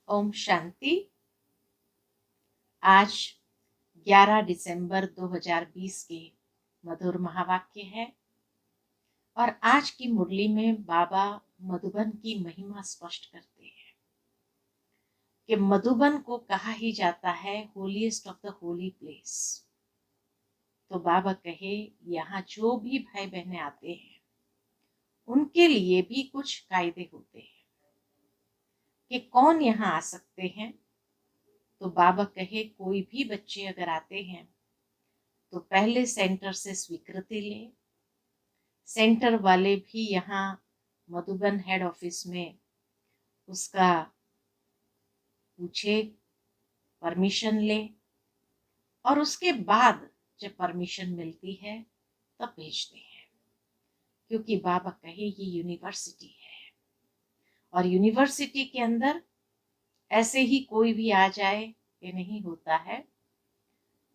ओम शांति। आज 11 दिसंबर 2020 के मधुर महावाक्य है और आज की मुरली में बाबा मधुबन की महिमा स्पष्ट करते हैं कि मधुबन को कहा ही जाता है holiest of the holy place. तो बाबा कहे यहाँ जो भी भाई बहनें आते हैं उनके लिए भी कुछ कायदे होते हैं कि कौन यहाँ आ सकते हैं। तो बाबा कहे कोई भी बच्चे अगर आते हैं तो पहले सेंटर से स्वीकृति लें। सेंटर वाले भी यहाँ मधुबन हेड ऑफिस में उसका पूछे, परमिशन ले और उसके बाद जब परमिशन मिलती है तब भेजते हैं, क्योंकि बाबा कहे ये यूनिवर्सिटी है और यूनिवर्सिटी के अंदर ऐसे ही कोई भी आ जाए ये नहीं होता है।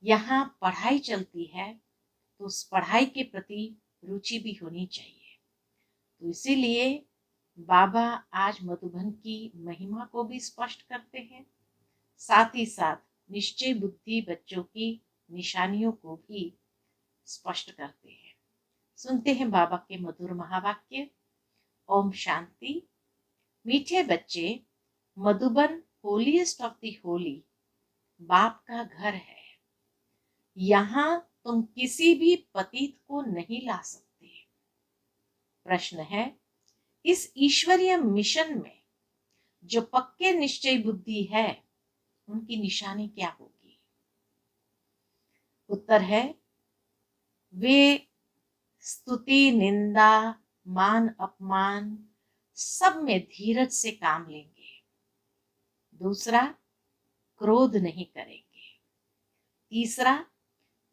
यहाँ पढ़ाई चलती है तो उस पढ़ाई के प्रति रुचि भी होनी चाहिए। तो इसीलिए बाबा आज मधुबन की महिमा को भी स्पष्ट करते हैं, साथ ही साथ निश्चय बुद्धि बच्चों की निशानियों को भी स्पष्ट करते हैं। सुनते हैं बाबा के मधुर महावाक्य। ओम शांति। मीठे बच्चे, Madhuban holiest of the Holi बाप का घर है। यहाँ तुम किसी भी पतित को नहीं ला सकते। प्रश्न है, इस ईश्वरीय मिशन में जो पक्के निश्चय बुद्धि है उनकी निशानी क्या होगी? उत्तर है, वे स्तुति, निंदा, मान अपमान सब में धीरज से काम लेंगे। दूसरा, क्रोध नहीं करेंगे। तीसरा,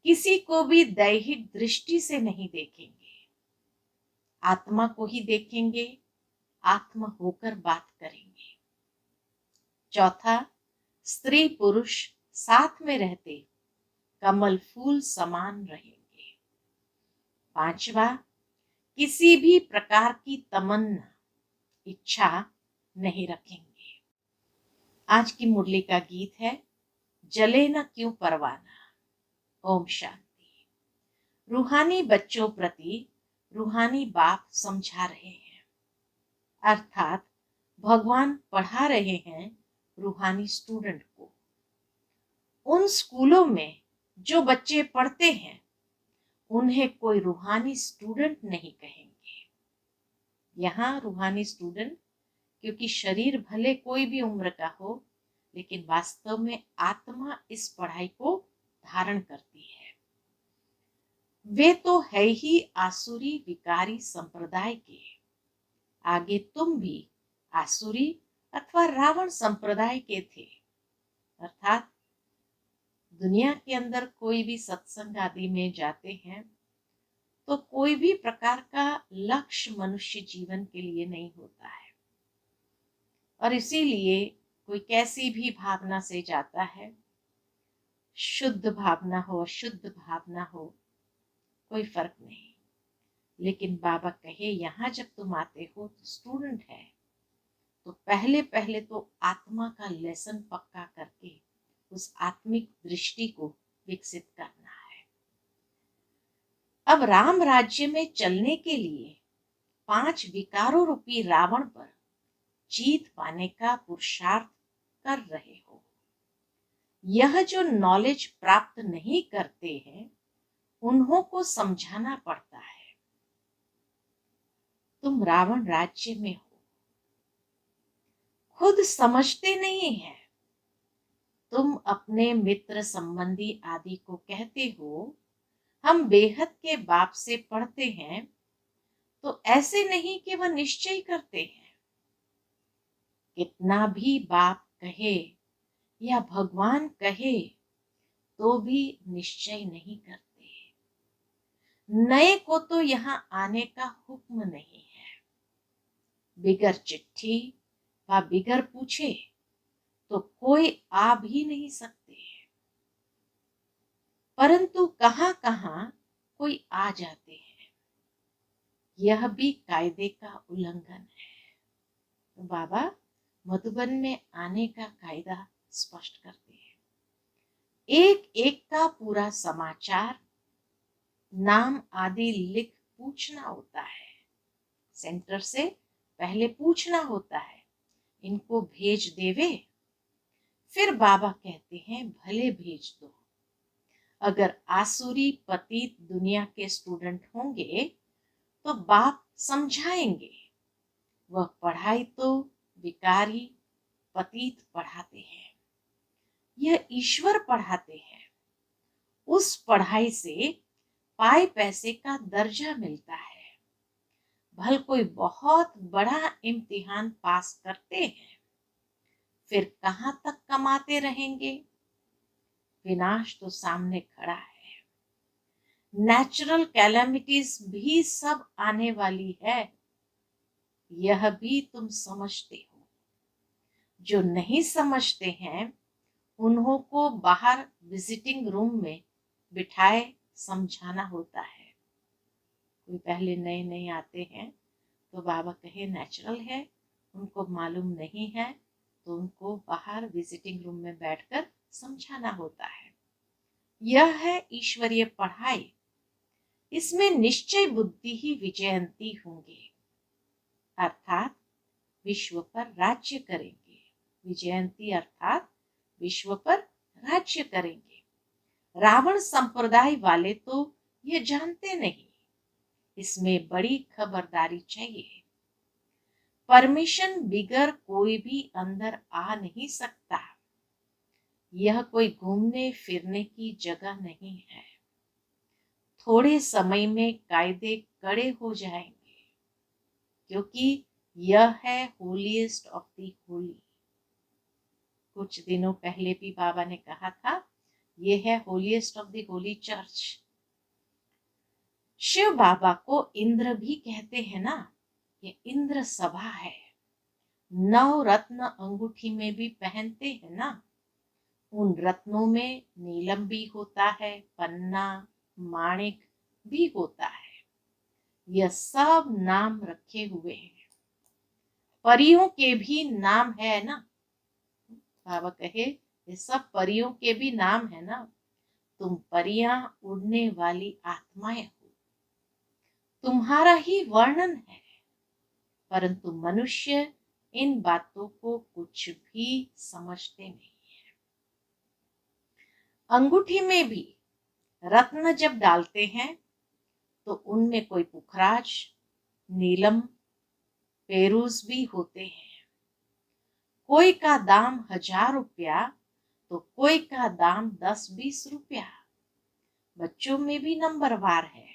किसी को भी दैहिक दृष्टि से नहीं देखेंगे, आत्मा को ही देखेंगे, आत्मा होकर बात करेंगे। चौथा, स्त्री पुरुष साथ में रहते कमल फूल समान रहेंगे। पांचवा, किसी भी प्रकार की तमन्ना, इच्छा नहीं रखेंगे। आज की मुरली का गीत है जले न क्यों परवाना। ओम शांति। रूहानी बच्चों प्रति रूहानी बाप समझा रहे हैं, अर्थात भगवान पढ़ा रहे हैं रूहानी स्टूडेंट को। उन स्कूलों में जो बच्चे पढ़ते हैं उन्हें कोई रूहानी स्टूडेंट नहीं कहेंगे। यहाँ रूहानी स्टूडेंट, क्योंकि शरीर भले कोई भी उम्र का हो लेकिन वास्तव में आत्मा इस पढ़ाई को धारण करती है। वे तो है ही आसुरी विकारी संप्रदाय के। आगे तुम भी आसुरी अथवा रावण संप्रदाय के थे। अर्थात दुनिया के अंदर कोई भी सत्संग आदि में जाते हैं तो कोई भी प्रकार का लक्ष्य मनुष्य जीवन के लिए नहीं होता है, और इसीलिए कोई कैसी भी भावना से जाता है, शुद्ध भावना हो अशुद्ध भावना हो कोई फर्क नहीं। लेकिन बाबा कहे यहाँ जब तुम आते हो तो स्टूडेंट है तो पहले पहले तो आत्मा का लेसन पक्का करके उस आत्मिक दृष्टि को विकसित करना है। अब राम राज्य में चलने के लिए 5 विकारों रूपी रावण पर जीत पाने का पुरुषार्थ कर रहे हो। यह जो नॉलेज प्राप्त नहीं करते हैं उन्हों को समझाना पड़ता है। तुम रावण राज्य में हो, खुद समझते नहीं है। तुम अपने मित्र संबंधी आदि को कहते हो हम बेहद के बाप से पढ़ते हैं, तो ऐसे नहीं कि वह निश्चय करते हैं। कितना भी बाप कहे या भगवान कहे तो भी निश्चय नहीं करते। नए को तो यहाँ आने का हुक्म नहीं है। बिगर चिट्ठी व बिगर पूछे तो कोई आ भी नहीं सकते, परंतु कहां कहां कोई आ जाते हैं। यह भी कायदे का उल्लंघन है। तो बाबा मधुबन में आने का कायदा स्पष्ट करते हैं। एक एक का पूरा समाचार, नाम आदि लिख पूछना होता है। सेंटर से पहले पूछना होता है, इनको भेज देवे? फिर बाबा कहते हैं भले भेज दो। अगर आसुरी पतित दुनिया के स्टूडेंट होंगे तो बाप समझाएंगे। वह पढ़ाई तो विकारी पतित पढ़ाते हैं, यह ईश्वर पढ़ाते हैं। उस पढ़ाई से पाए पैसे का दर्जा मिलता है। भल कोई बहुत बड़ा इम्तिहान पास करते हैं, फिर कहां तक कमाते रहेंगे? विनाश तो सामने खड़ा है। नेचुरल कैलेमिटीज भी सब आने वाली है, यह भी तुम समझते हो। जो नहीं समझते हैं उन्हों को बाहर विजिटिंग रूम में बिठाए समझाना होता है। कोई पहले नए नए आते हैं तो बाबा कहे नेचुरल है, उनको मालूम नहीं है, तो उनको बाहर विजिटिंग रूम में बैठकर समझाना होता है। यह है ईश्वरीय पढ़ाई। इसमें निश्चय बुद्धि ही विजयंती होंगे, अर्थात विश्व पर राज्य करेंगे। विजयंती अर्थात विश्व पर राज्य करेंगे। रावण संप्रदाय वाले तो ये जानते नहीं। इसमें बड़ी खबरदारी चाहिए। परमिशन बिगर कोई भी अंदर आ नहीं सकता। यह कोई घूमने फिरने की जगह नहीं है। थोड़े समय में कायदे कड़े हो जाएंगे, क्योंकि यह है होलीएस्ट ऑफ द होली। कुछ दिनों पहले भी बाबा ने कहा था, यह है holiest of the holy church. Shiv Baba को इंद्र भी कहते हैं ना, ये इंद्र सभा है। 9 रत्न अंगूठी में भी पहनते हैं ना। उन रत्नों में नीलम भी होता है, पन्ना, माणिक भी होता है। यह सब नाम रखे हुए हैं। परियों के भी नाम है ना। बाबा कहे ये सब परियों के भी नाम है ना। तुम परियां उड़ने वाली आत्माएं हो, तुम्हारा ही वर्णन है। परंतु मनुष्य इन बातों को कुछ भी समझते नहीं है। अंगूठी में भी रत्न जब डालते हैं तो उनमें कोई पुखराज, नीलम, पेरूज भी होते हैं। कोई का दाम 1000 रुपया तो कोई का दाम 10-20 रुपया। बच्चों में भी नंबरवार है।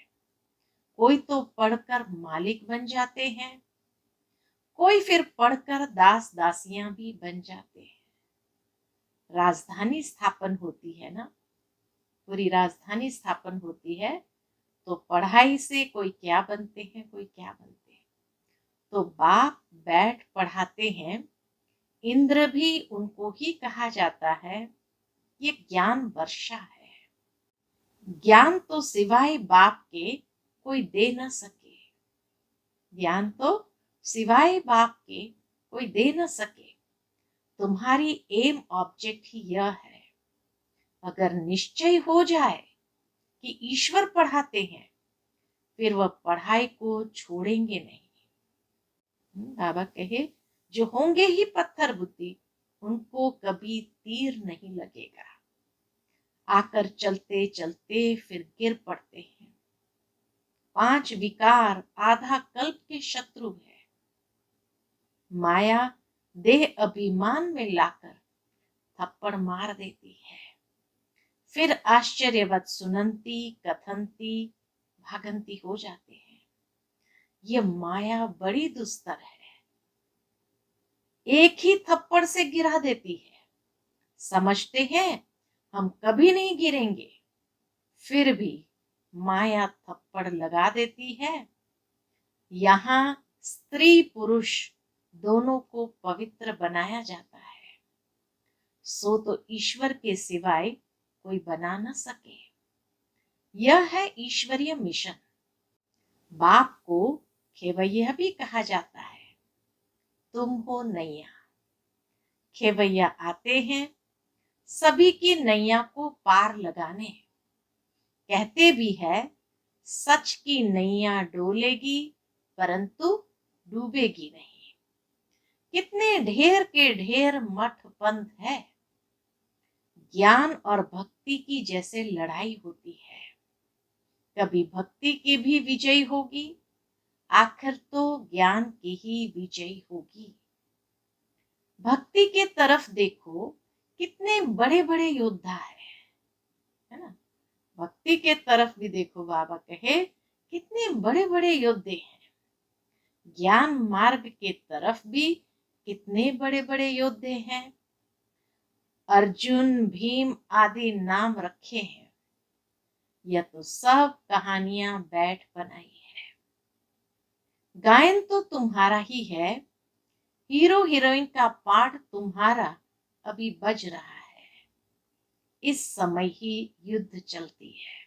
कोई तो पढ़कर मालिक बन जाते हैं, कोई फिर पढ़कर दास दासियां भी बन जाते हैं। राजधानी स्थापन होती है ना, पूरी राजधानी स्थापन होती है, तो पढ़ाई से कोई क्या बनते हैं, कोई क्या बनते हैं। तो बाप बैठ पढ़ाते हैं। इंद्र भी उनको ही कहा जाता है। ये ज्ञान वर्षा है। ज्ञान तो सिवाय बाप के कोई दे न सके। ज्ञान तो सिवाय बाप के कोई दे न सके। तुम्हारी एम ऑब्जेक्ट ही यह है। अगर निश्चय हो जाए कि ईश्वर पढ़ाते हैं, फिर वह पढ़ाई को छोड़ेंगे नहीं। बाबा कहे जो होंगे ही पत्थर बुद्धि, उनको कभी तीर नहीं लगेगा। आकर चलते चलते फिर गिर पड़ते हैं। 5 विकार आधा कल्प के शत्रु है। माया देह अभिमान में लाकर थप्पड़ मार देती है। फिर आश्चर्यवत सुनंती कथनती भागंती हो जाते हैं। ये माया बड़ी दुस्तर है। एक ही थप्पड़ से गिरा देती है। समझते हैं हम कभी नहीं गिरेंगे, फिर भी माया थप्पड़ लगा देती है। यहाँ स्त्री पुरुष दोनों को पवित्र बनाया जाता है। सो तो ईश्वर के सिवाय कोई बना न सके। यह है ईश्वरीय मिशन। बाप को खेवैया भी कहा जाता है। तुम हो नैया, खेवैया आते हैं सभी की नैया को पार लगाने। कहते भी है सच की नैया डोलेगी परंतु डूबेगी नहीं। कितने ढेर के ढेर मठ पंथ है, ज्ञान और भक्ति की जैसे लड़ाई होती है। कभी भक्ति की भी विजयी होगी, आखिर तो ज्ञान की ही विजयी होगी। भक्ति के तरफ देखो कितने बड़े बड़े योद्धा है ना। भक्ति के तरफ भी देखो, बाबा कहे कितने बड़े बड़े योद्धे हैं। ज्ञान मार्ग के तरफ भी कितने बड़े बड़े योद्धे हैं। अर्जुन भीम आदि नाम रखे हैं, यह तो सब कहानियां बैठ बनाई है। गायन तो तुम्हारा ही है, हीरो हीरोइन का पाठ तुम्हारा अभी बज रहा है। इस समय ही युद्ध चलती है।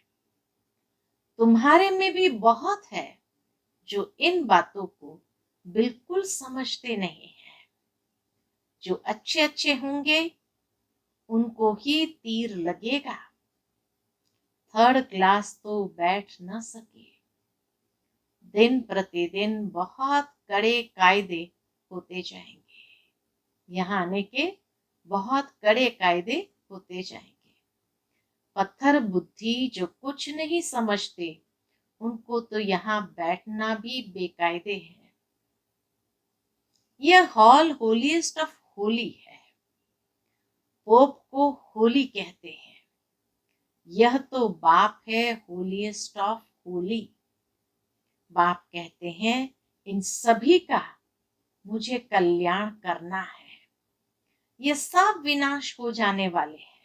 तुम्हारे में भी बहुत है जो इन बातों को बिल्कुल समझते नहीं है। जो अच्छे अच्छे होंगे उनको ही तीर लगेगा, थर्ड क्लास तो बैठ न सके। दिन प्रतिदिन बहुत कड़े कायदे होते जाएंगे। यहाँ आने के बहुत कड़े कायदे होते जाएंगे। पत्थर बुद्धि जो कुछ नहीं समझते उनको तो यहाँ बैठना भी बेकायदे है। यह हॉल होलीएस्ट ऑफ होली है। पोप को होली कहते हैं। यह तो बाप है होलीएस्ट ऑफ होली। बाप कहते हैं इन सभी का मुझे कल्याण करना है। ये सब विनाश हो जाने वाले हैं।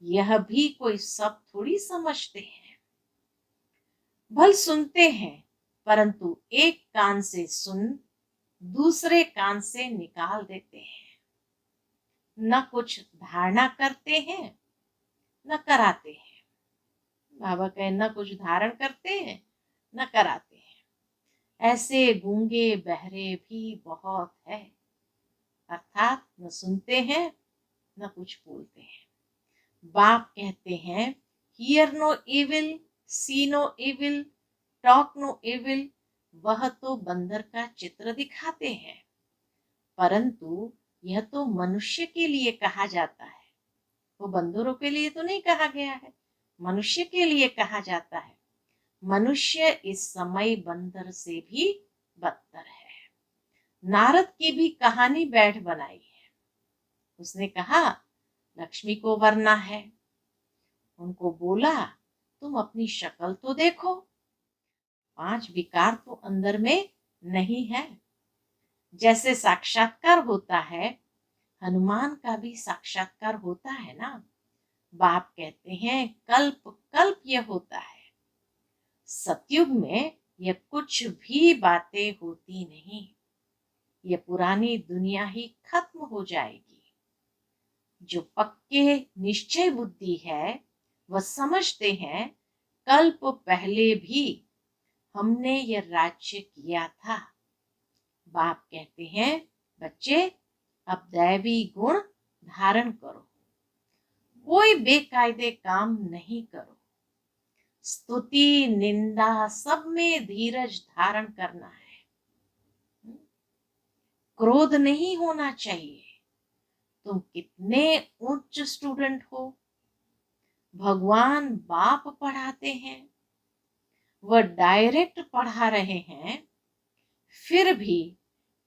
यह भी कोई सब थोड़ी समझते हैं। भल सुनते हैं परंतु एक कान से सुन दूसरे कान से निकाल देते हैं। न कुछ धारणा करते हैं न कराते हैं। बाबा कहे न कुछ धारण करते हैं न कराते हैं। ऐसे गूंगे बहरे भी बहुत है, अर्थात न सुनते हैं न कुछ बोलते हैं। बाप कहते हैं hear no evil, see no evil, talk no evil. वह तो बंदर का चित्र दिखाते हैं, परंतु यह तो मनुष्य के लिए कहा जाता है। वो बंदरों के लिए तो नहीं कहा गया है, मनुष्य के लिए कहा जाता है। मनुष्य इस समय बंदर से भी बदतर है। नारद की भी कहानी बैठ बनाई है। उसने कहा लक्ष्मी को वरना है। उनको बोला तुम अपनी शक्ल तो देखो, 5 विकार तो अंदर में नहीं है। जैसे साक्षात्कार होता है, हनुमान का भी साक्षात्कार होता है ना। बाप कहते हैं कल्प कल्प यह होता है। सतयुग में यह कुछ भी बातें होती नहीं। यह पुरानी दुनिया ही खत्म हो जाएगी। जो पक्के निश्चय बुद्धि है वह समझते हैं कल्प पहले भी हमने यह राज्य किया था। बाप कहते हैं बच्चे अब दैवी गुण धारण करो, कोई बेकायदे काम नहीं करो। स्तुति निंदा सब में धीरज धारण करना है। क्रोध नहीं होना चाहिए। तुम कितने उच्च स्टूडेंट हो, भगवान बाप पढ़ाते हैं, वह डायरेक्ट पढ़ा रहे हैं, फिर भी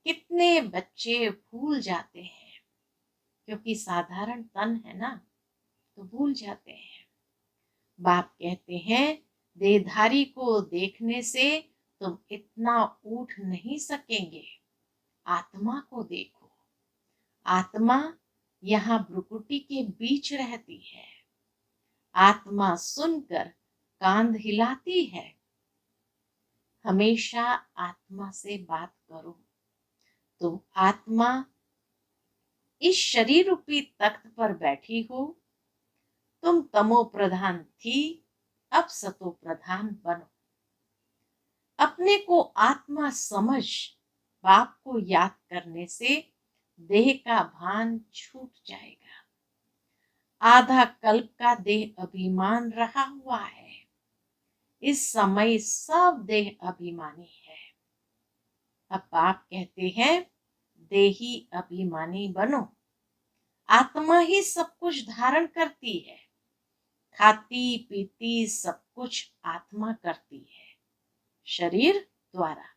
कितने बच्चे भूल जाते हैं, क्योंकि साधारण तन है ना, तो भूल जाते हैं। बाप कहते हैं देहधारी को देखने से तुम इतना उठ नहीं सकेंगे। आत्मा को देखो। आत्मा यहाँ भ्रुकुटी के बीच रहती है। आत्मा सुनकर कांध हिलाती है। हमेशा आत्मा से बात करो। तुम आत्मा इस शरीर रूपी तख्त पर बैठी हो। तुम तमो प्रधान थी, अब सतो प्रधान बनो। अपने को आत्मा समझ बाप को याद करने से देह का भान छूट जाएगा। आधा कल्प का देह अभिमान रहा हुआ है, इस समय सब देह अभिमानी है। अब आप कहते हैं देही अभिमानी बनो। आत्मा ही सब कुछ धारण करती है, खाती पीती सब कुछ आत्मा करती है शरीर द्वारा।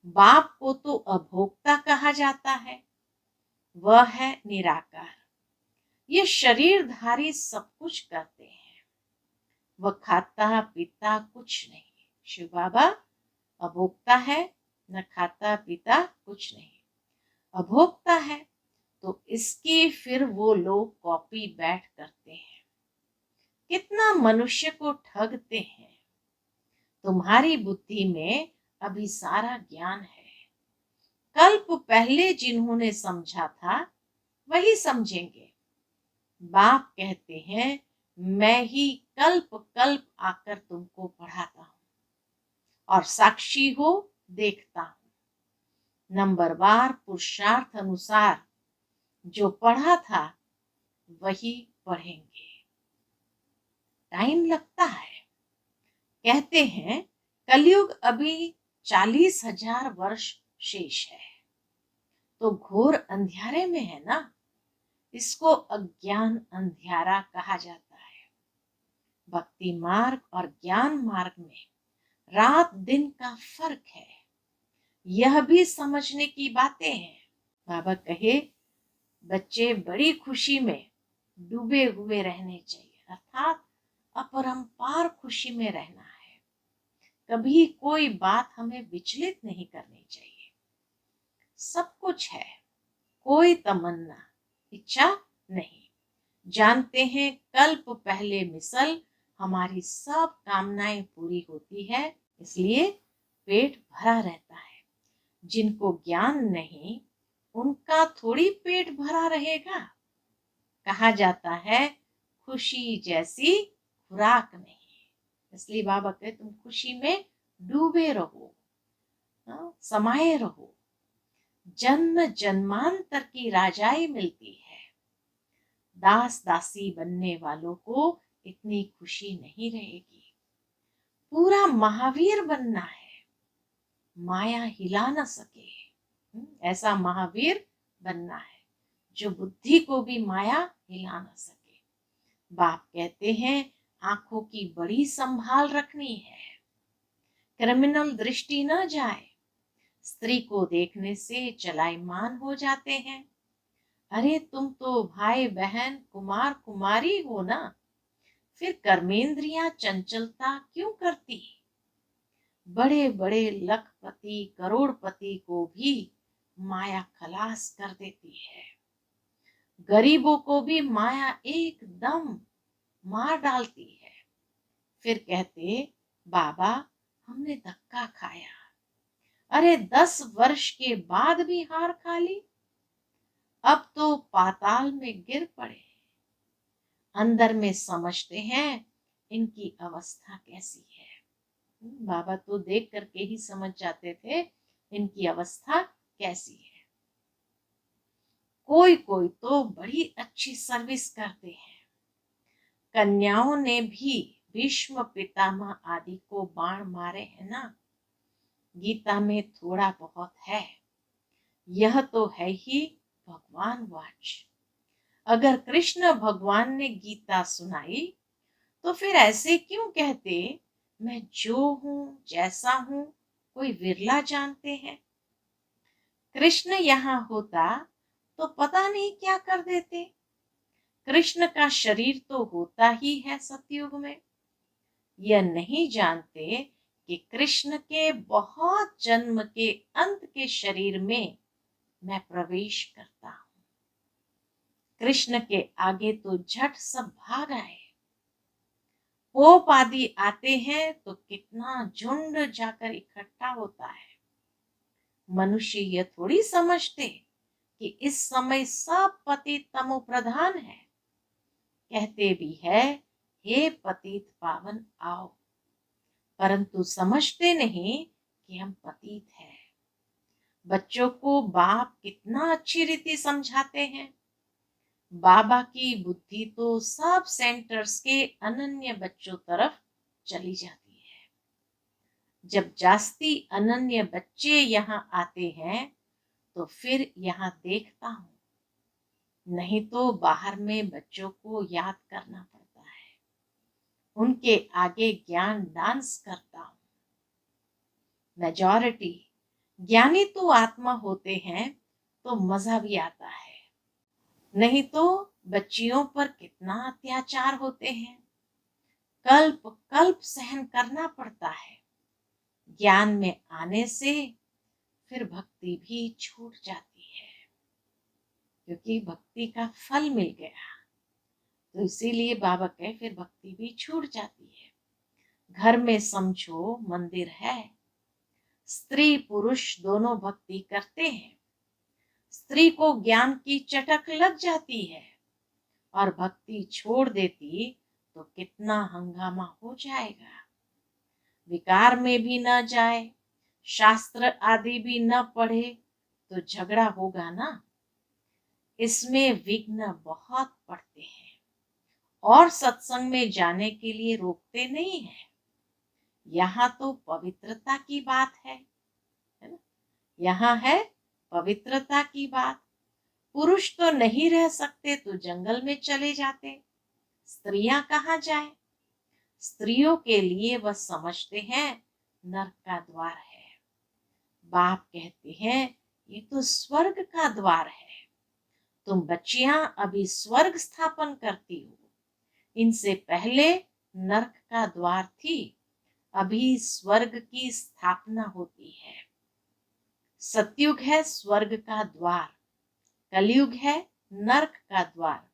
बाप को तो अभोक्ता कहा जाता है, वह है निराकार। ये शरीरधारी सब कुछ करते हैं, वह खाता पीता कुछ नहीं। शिव बाबा अभोक्ता है, न खाता पीता कुछ नहीं, अभोक्ता है। तो इसकी फिर वो लोग कॉपी बैठ करते हैं, कितना मनुष्य को ठगते हैं। तुम्हारी बुद्धि में अभी सारा ज्ञान है, कल्प पहले जिन्होंने समझा था वही समझेंगे। बाप कहते हैं मैं ही कल्प कल्प आकर तुमको पढ़ाता हूं और साक्षी हो देखता हूं। नंबरवार पुरुषार्थ अनुसार जो पढ़ा था वही पढ़ेंगे। टाइम लगता है। कहते हैं कलयुग अभी 40,000 वर्ष शेष है, तो घोर अंधियारे में है ना। इसको अज्ञान अंधियारा कहा जाता है। भक्ति मार्ग और ज्ञान मार्ग में रात दिन का फर्क है, यह भी समझने की बातें हैं। बाबा कहे बच्चे बड़ी खुशी में डूबे हुए रहने चाहिए, अर्थात अपरंपार खुशी में रहना है। कभी कोई बात हमें विचलित नहीं करनी चाहिए। सब कुछ है, कोई तमन्ना इच्छा नहीं। जानते हैं कल्प पहले मिसल हमारी सब कामनाएं पूरी होती है, इसलिए पेट भरा रहता है। जिनको ज्ञान नहीं उनका थोड़ी पेट भरा रहेगा। कहा जाता है खुशी जैसी खुराक नहीं, इसलिए बाबा कहते तुम खुशी में डूबे रहो, समाये रहो। जन्म जन्मांतर की राजाई मिलती है, दास दासी बनने वालों को इतनी खुशी नहीं रहेगी। पूरा महावीर बनना है, माया हिला न सके, ऐसा महावीर बनना है जो बुद्धि को भी माया हिला न सके। बाप कहते हैं आंखों की बड़ी संभाल रखनी है, क्रिमिनल दृष्टि न जाए। स्त्री को देखने से चलायमान हो जाते हैं। अरे तुम तो भाई बहन कुमार कुमारी हो ना, फिर कर्मेंद्रियां चंचलता क्यों करती। बड़े बड़े लखपति करोड़पति को भी माया खलास कर देती है, गरीबों को भी माया एकदम मार डालती है। फिर कहते बाबा हमने धक्का खाया। अरे 10 वर्ष के बाद भी हार खा ली, अब तो पाताल में गिर पड़े। अंदर में समझते हैं इनकी अवस्था कैसी है। बाबा तो देख करके ही समझ जाते थे इनकी अवस्था कैसी है। कोई कोई तो बड़ी अच्छी सर्विस करते हैं। कन्याओं ने भी भीष्म पितामह आदि को बाण मारे हैं ना। गीता में थोड़ा बहुत है, यह तो है ही भगवान वाच। अगर कृष्ण भगवान ने गीता सुनाई तो फिर ऐसे क्यों कहते मैं जो हूं जैसा हूं कोई विरला जानते हैं। कृष्ण यहाँ होता तो पता नहीं क्या कर देते। कृष्ण का शरीर तो होता ही है सतयुग में। यह नहीं जानते कि कृष्ण के बहुत जन्म के अंत के शरीर में मैं प्रवेश करता हूं। कृष्ण के आगे तो झट सब भाग आए। पोप आदि आते हैं तो कितना झुंड जाकर इकट्ठा होता है। मनुष्य यह थोड़ी समझते कि इस समय सब पतित तमो प्रधान है। कहते भी है हे पतित पावन आओ, परंतु समझते नहीं कि हम पतित हैं। बच्चों को बाप कितना अच्छी रीति समझाते हैं। बाबा की बुद्धि तो सब सेंटर्स के अनन्य बच्चों तरफ चली जाती है। जब जास्ती अनन्य बच्चे यहाँ आते हैं तो फिर यहाँ देखता हूँ, नहीं तो बाहर में बच्चों को याद करना पड़ता है, उनके आगे ज्ञान डांस करता हूँ। मेजॉरिटी ज्ञानी तो आत्मा होते हैं तो मजा भी आता है, नहीं तो बच्चियों पर कितना अत्याचार होते हैं, कल्प कल्प सहन करना पड़ता है। ज्ञान में आने से फिर भक्ति भी छूट जाती है, क्योंकि भक्ति का फल मिल गया। तो इसीलिए बाबा कहे फिर भक्ति भी छूट जाती है। घर में समझो मंदिर है, स्त्री पुरुष दोनों भक्ति करते हैं। स्त्री को ज्ञान की चटक लग जाती है और भक्ति छोड़ देती तो कितना हंगामा हो जाएगा। विकार में भी न जाए, शास्त्र आदि भी न पढ़े तो झगड़ा होगा ना। इसमें विघ्न बहुत पड़ते हैं और सत्संग में जाने के लिए रोकते नहीं है। यहाँ तो पवित्रता की बात है ना, यहाँ है पवित्रता की बात। पुरुष तो नहीं रह सकते तो जंगल में चले जाते, स्त्रियां कहाँ जाए। स्त्रियों के लिए वह समझते हैं नरक का द्वार है। बाप कहते हैं ये तो स्वर्ग का द्वार है। तुम बच्चियां अभी स्वर्ग स्थापन करती हो, इनसे पहले नरक का द्वार थी, अभी स्वर्ग की स्थापना होती है। सतयुग है स्वर्ग का द्वार, कलयुग है नरक का द्वार।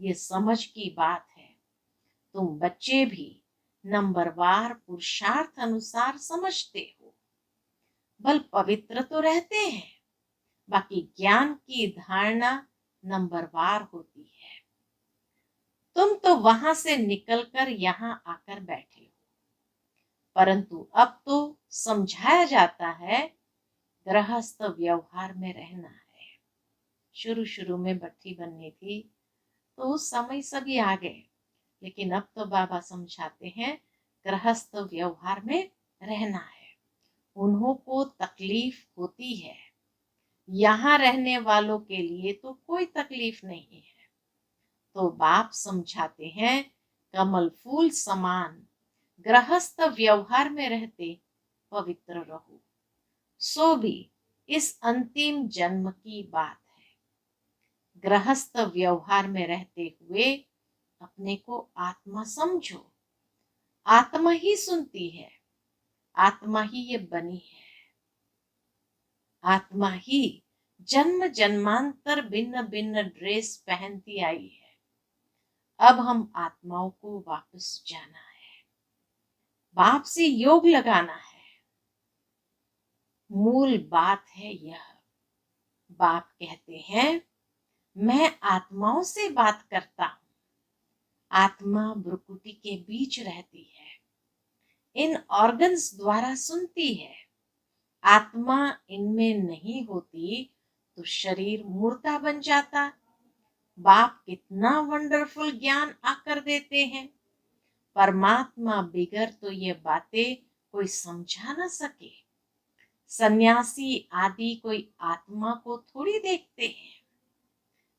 ये समझ की बात है। तुम बच्चे भी नंबरवार पुरुषार्थ अनुसार समझते हो, बल पवित्र तो रहते हैं, बाकी ज्ञान की धारणा नंबरवार होती है। तुम तो वहां से निकलकर यहाँ आकर बैठे हो, परंतु अब तो समझाया जाता है गृहस्थ व्यवहार में रहना है। शुरू शुरू में भट्ठी बननी थी तो उस समय सभी आ गए, लेकिन अब तो बाबा समझाते हैं गृहस्थ व्यवहार में रहना है। उन्हों को तकलीफ होती है, यहाँ रहने वालों के लिए तो कोई तकलीफ नहीं है। तो बाप समझाते हैं कमल फूल समान गृहस्थ व्यवहार में रहते पवित्र रहो, सो भी इस अंतिम जन्म की बात है। गृहस्थ व्यवहार में रहते हुए अपने को आत्मा समझो। आत्मा ही सुनती है, आत्मा ही ये बनी है, आत्मा ही जन्म जन्मांतर भिन्न भिन्न ड्रेस पहनती आई है। अब हम आत्माओं को वापस जाना है, बाप से योग लगाना है। मूल बात है यह। बाप कहते हैं मैं आत्माओं से बात करता हूं। आत्मा भ्रुकुटी के बीच रहती है, इन ऑर्गन्स द्वारा सुनती है। आत्मा इनमें नहीं होती तो शरीर मुर्दा बन जाता। बाप कितना वंडरफुल ज्ञान आकर देते हैं। परमात्मा बिगर तो ये बातें कोई समझा ना सके। सन्यासी आदि कोई आत्मा को थोड़ी देखते हैं,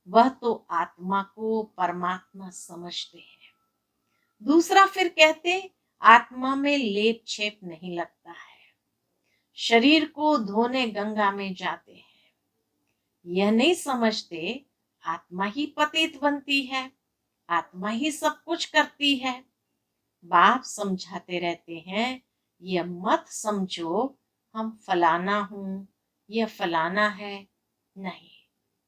वह तो आत्मा को परमात्मा समझते हैं। दूसरा फिर कहते आत्मा में लेप छेप नहीं लगता है। शरीर को धोने गंगा में जाते हैं, यह नहीं समझते आत्मा ही पतित बनती है, आत्मा ही सब कुछ करती है। बाप समझाते रहते हैं यह मत समझो हम फलाना हूं, यह फलाना है, नहीं,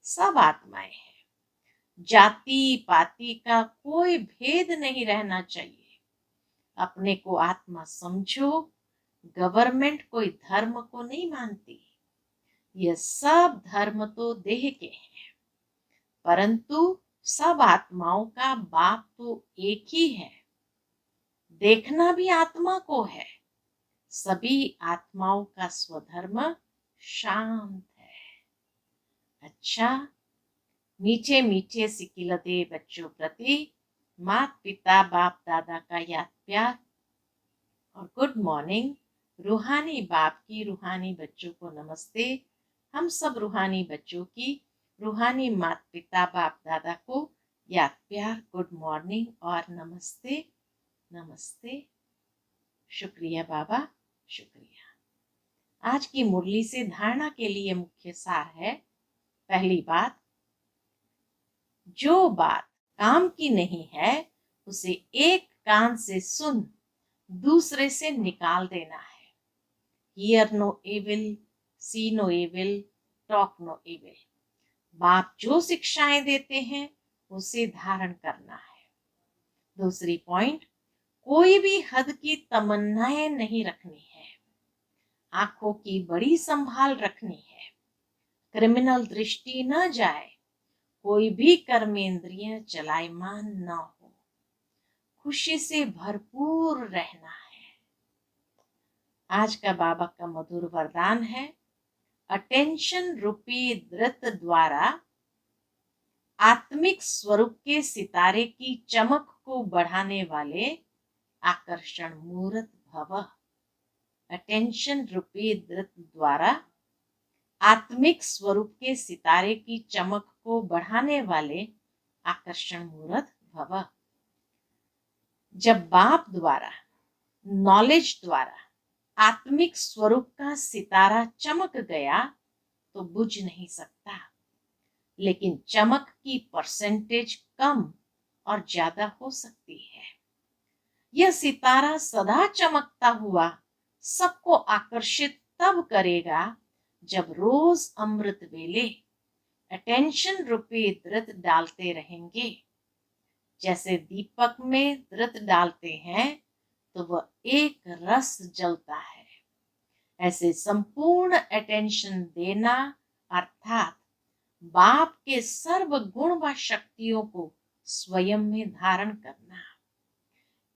सब आत्माएं हैं। जाति पाति का कोई भेद नहीं रहना चाहिए। अपने को आत्मा समझो। गवर्नमेंट कोई धर्म को नहीं मानती, यह सब धर्म तो देह के हैं, परंतु सब आत्माओं का बाप तो एक ही है। देखना भी आत्मा को है। सभी आत्माओं का स्वधर्म शांत है। अच्छा, मीठे मीठे सिकिलते बच्चों प्रति माता पिता बाप दादा का याद प्यार और गुड मॉर्निंग। रूहानी बाप की रूहानी बच्चों को नमस्ते। हम सब रूहानी बच्चों की रूहानी माता पिता बाप दादा को याद प्यार, गुड मॉर्निंग और नमस्ते। नमस्ते। शुक्रिया बाबा, शुक्रिया। आज की मुरली से धारणा के लिए मुख्य सार है। पहली बात, जो बात काम की नहीं है उसे एक कान से सुन दूसरे से निकाल देना है। Hear no evil, see no evil, talk no evil। बाप जो शिक्षाएं देते हैं उसे धारण करना है। दूसरी पॉइंट, कोई भी हद की तमन्नाएं नहीं रखनी है। आंखों की बड़ी संभाल रखनी है। क्रिमिनल दृष्टि न जाए। कोई भी कर्मेंद्रिय चलायमान न हो। खुशी से भरपूर रहना है। आज का बाबा का मधुर वरदान है, अटेंशन रूपी दृत द्वारा आत्मिक स्वरूप के सितारे की चमक को बढ़ाने वाले आकर्षण मूर्त भव। अटेंशन रूपी दृत द्वारा आत्मिक स्वरूप के सितारे की चमक को बढ़ाने वाले आकर्षण मूर्त भव। जब बाप द्वारा, नॉलेज द्वारा आत्मिक स्वरूप का सितारा चमक गया तो बुझ नहीं सकता, लेकिन चमक की परसेंटेज कम और ज्यादा हो सकती है। यह सितारा सदा चमकता हुआ सबको आकर्षित तब करेगा जब रोज अमृत वेले अटेंशन रूपी दृत डालते रहेंगे। जैसे दीपक में दृत डालते हैं तो वह एक रस जलता है, ऐसे संपूर्ण अटेंशन देना अर्थात बाप के सर्व गुण व शक्तियों को स्वयं में धारण करना।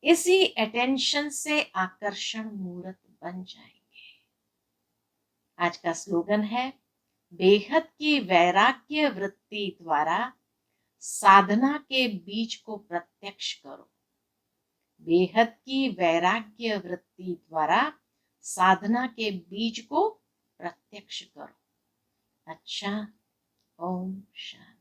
इसी अटेंशन से आकर्षण मूर्त बन जाएंगे। आज का स्लोगन है, बेहद की वैराग्य वृत्ति द्वारा साधना के बीज को प्रत्यक्ष करो। बेहद की वैराग्य वृत्ति द्वारा साधना के बीज को प्रत्यक्ष करो। अच्छा, ओम शांति।